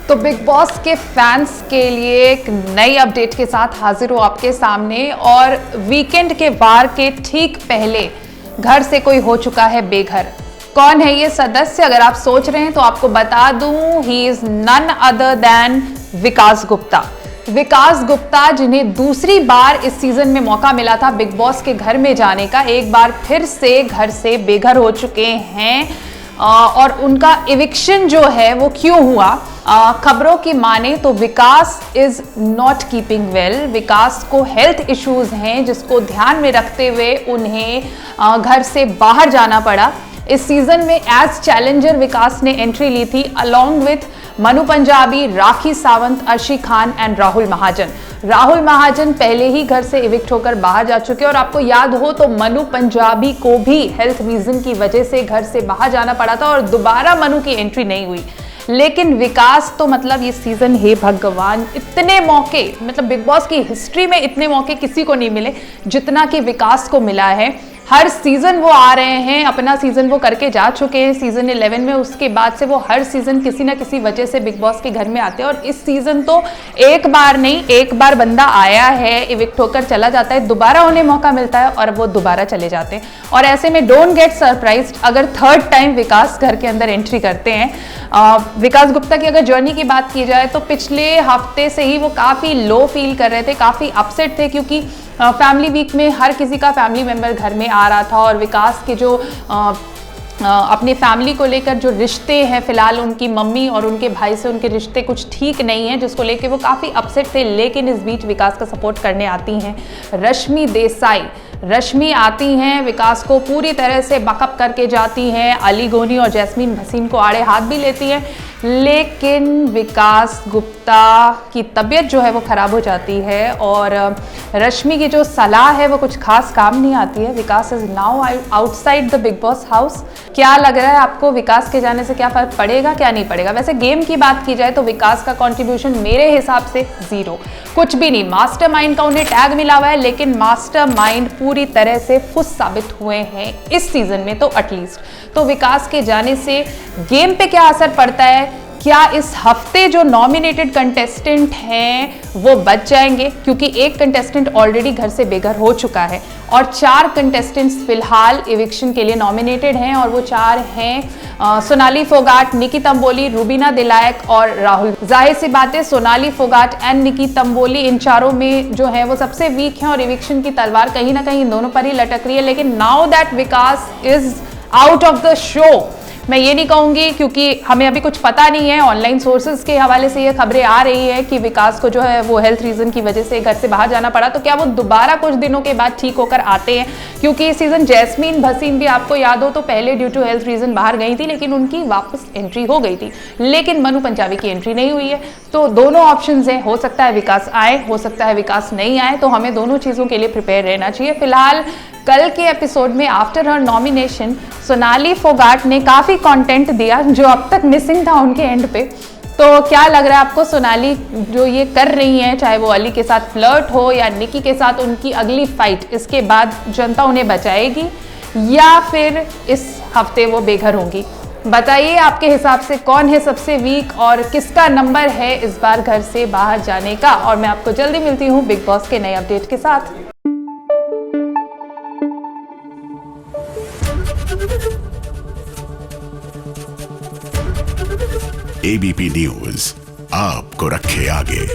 तो big boss के fans के लिए एक नई अपडेट के साथ हाजिर हूँ आपके सामने। और वीकेंड के वार के ठीक पहले घर से कोई हो चुका है बेघर। कौन है ये सदस्य? अगर आप सोच रहे हैं तो आपको बता दूं, he is none other than Vikas Gupta. Vikas Gupta, जिन्हें दूसरी बार इस सीजन में मौका मिला था बिग बॉस के घर में जाने का, एक बार फिर से घर से बेघर हो चुके हैं। और उनका इविक्शन जो है वो क्यों हुआ? खबरों की माने तो विकास इज नॉट कीपिंग वेल। विकास को हेल्थ इश्यूज हैं, जिसको ध्यान में रखते हुए उन्हें घर से बाहर जाना पड़ा। इस सीजन में एज चैलेंजर विकास ने एंट्री ली थी along with Manu Punjabi, Rakhi Sawant, Arshi Khan and Rahul Mahajan. Rahul Mahajan पहले ही घर से इविक्ट होकर बाहर जा चुके हैं और आपको याद हो तो मनु पंजाबी को भी हेल्थ रीजन की वजह से घर से बाहर जाना पड़ा था और दोबारा मनु की एंट्री नहीं हुई। लेकिन विकास तो मतलब ये सीजन, हे भगवान, इतने मौके, मतलब बिग बॉस की हिस्ट्री में इतने मौके किसी को नहीं मिले जितना कि विकास को मिला है। हर सीजन वो आ रहे हैं, अपना सीजन वो करके जा चुके हैं सीजन 11 में। उसके बाद से वो हर सीजन किसी ना किसी वजह से बिग बॉस के घर में आते हैं और इस सीजन तो एक बार नहीं, एक बार बंदा आया है, इविक्ट होकर चला जाता है, दोबारा उन्हें मौका मिलता है और वो दोबारा चले जाते हैं। और ऐसे में डोंट गेट सरप्राइज्ड अगर थर्ड टाइम विकास घर के अंदर एंट्री करते हैं। विकास गुप्ता की अगर जर्नी की बात की जाए तो पिछले हफ्ते से ही वो काफ़ी लो फील कर रहे थे, काफ़ी अपसेट थे, क्योंकि फैमिली वीक में हर किसी का फैमिली मेंबर घर में आ रहा था और विकास के जो अपनी फैमिली को लेकर जो रिश्ते हैं, फिलहाल उनकी मम्मी और उनके भाई से उनके रिश्ते कुछ ठीक नहीं हैं, जिसको लेकर वो काफ़ी अपसेट थे। लेकिन इस बीच विकास का सपोर्ट करने आती हैं रश्मि देसाई। रश्मि आती हैं, विकास को पूरी तरह से बकअप करके जाती हैं, अली गोनी और जैस्मीन भसीन को आड़े हाथ भी लेती हैं। लेकिन विकास गुप्ता की तबीयत जो है वो ख़राब हो जाती है और रश्मि की जो सलाह है वो कुछ खास काम नहीं आती है। Vikas is now outside the big boss house. क्या लग रहा है आपको, विकास के जाने से क्या फ़र्क पड़ेगा, क्या नहीं पड़ेगा? वैसे गेम की बात की जाए तो विकास का कंट्रीब्यूशन मेरे हिसाब से जीरो, कुछ भी नहीं। मास्टरमाइंड का उन्हें टैग मिला हुआ है, लेकिन मास्टरमाइंड पूरी तरह से फुस साबित हुए हैं इस सीजन में तो एटलीस्ट। तो विकास के जाने से गेम पे क्या असर पड़ता है? क्या इस हफ्ते जो नॉमिनेटेड कंटेस्टेंट हैं वो बच जाएंगे? क्योंकि एक कंटेस्टेंट ऑलरेडी घर से बेघर हो चुका है और 4 कंटेस्टेंट्स फिलहाल इविक्शन के लिए नॉमिनेटेड हैं और वो 4 हैं सोनाली फोगाट, निकी तंबोली, रुबीना दिलायक और राहुल। जाहिर सी बात है, सोनाली फोगाट एंड निकी तंबोली इन चारों में जो है वो सबसे वीक हैं और इविक्शन की तलवार कहीं ना कहीं दोनों पर ही लटक रही है। लेकिन now that Vikas is out of the show, मैं ये नहीं कहूँगी क्योंकि हमें अभी कुछ पता नहीं है, ऑनलाइन सोर्सेज के हवाले से ये खबरें आ रही है कि विकास को जो है वो हेल्थ रीजन की वजह से घर से बाहर जाना पड़ा। तो क्या वो दोबारा कुछ दिनों के बाद ठीक होकर आते हैं? क्योंकि इस सीजन जैस्मीन भसीन भी आपको याद हो तो पहले ड्यू टू हेल्थ रीजन बाहर गई थी, लेकिन उनकी वापस एंट्री हो गई थी। लेकिन मनु पंजाबी की एंट्री नहीं हुई है। तो दोनों ऑप्शन है, हो सकता है विकास आए, हो सकता है विकास नहीं आए। तो हमें दोनों चीज़ों के लिए प्रिपेयर रहना चाहिए। फिलहाल कल के एपिसोड में after her nomination Sonali Phogat ने काफ़ी कंटेंट दिया जो अब तक मिसिंग था उनके एंड पे। तो क्या लग रहा है आपको, सोनाली जो ये कर रही हैं, चाहे वो अली के साथ फ्लर्ट हो या निकी के साथ उनकी अगली फाइट, इसके बाद जनता उन्हें बचाएगी या फिर इस हफ्ते वो बेघर होंगी? बताइए आपके हिसाब से कौन है सबसे वीक और किसका नंबर है इस बार घर से बाहर जाने का? और मैं आपको जल्दी मिलती हूँ बिग बॉस के नए अपडेट के साथ। एबीपी न्यूज आपको रखे आगे।